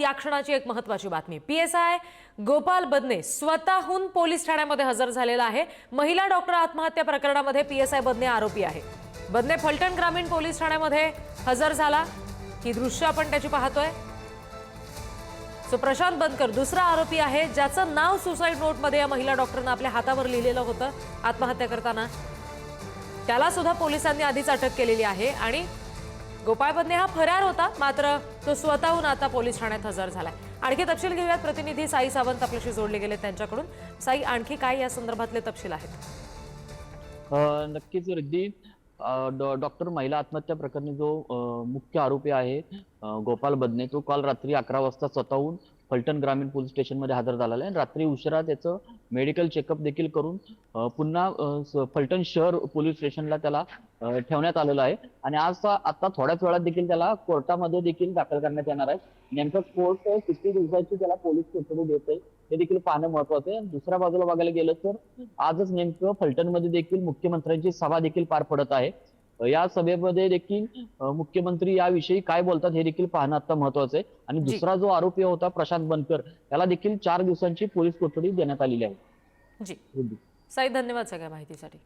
या क्षणाची एक महत्त्वाची बातमी। पीएसआय गोपाल बदने स्वतःहून पोलीस ठाण्यामध्ये हजर झालेला आहे। महिला डॉक्टर आत्महत्या प्रकरणामध्ये पीएसआय बदने आरोपी आहे। बदने फलटण ग्रामीण पोलीस ठाण्यामध्ये हजर झाला। ही दृश्य आपण त्याची पाहतोय। सो प्रशांत बनकर दुसरा आरोपी आहे, ज्याचं नाव सुसाइड नोटमध्ये या महिला डॉक्टरने आपल्या हातावर लिहिलेलं होतं आत्महत्या करताना। त्याला सुद्धा पोलिसांनी आधीच अटक केलेली आहे आणि गोपाळ बदने हा फरार होता, मात्र तो स्वतःहून आता पोलीस ठाण्यात हजर झालाय। आणखी तपशील घेऊयात, प्रतिनिधी साई सावंत आपल्याशी जोडले गेले त्यांच्याकडून। साई, आणखी काय या संदर्भातले तपशील आहेत? नक्कीच रिद्धी, डॉक्टर महिला आत्महत्या प्रकरणी जो मुख्य आरोपी आहे गोपाल बदने, तो काल रात्री 11 वाजता स्वतःहून फलटण ग्रामीण पोलीस स्टेशनमध्ये हजर झालेला आहे। रात्री उशिरा त्याचं मेडिकल चेकअप देखील करून पुन्हा फलटण शहर पोलीस स्टेशनला त्याला ठेवण्यात आलेलं आहे आणि आज आता थोड्याच वेळात देखील त्याला कोर्टामध्ये देखील दाखल करण्यात येणार आहे। नेमकं कोर्ट किती दिवसाची त्याला पोलीस कोठडी देते हे देखील पाहणं महत्वाचं आहे। दुसऱ्या बाजूला बघायला गेलं तर आजच नेमकं फलटणमध्ये देखील मुख्यमंत्र्यांची सभा देखील पार पडत आहे। या सभेमध्ये देखील मुख्यमंत्री याविषयी काय बोलतात हे देखील पाहणं आता महत्वाचं आहे। आणि जी दुसरा जो आरोपी होता प्रशांत बनकर, त्याला देखील 4 दिवसांची पोलीस कोठडी देण्यात आलेली आहे। जी साई, धन्यवाद सगळ्या माहितीसाठी।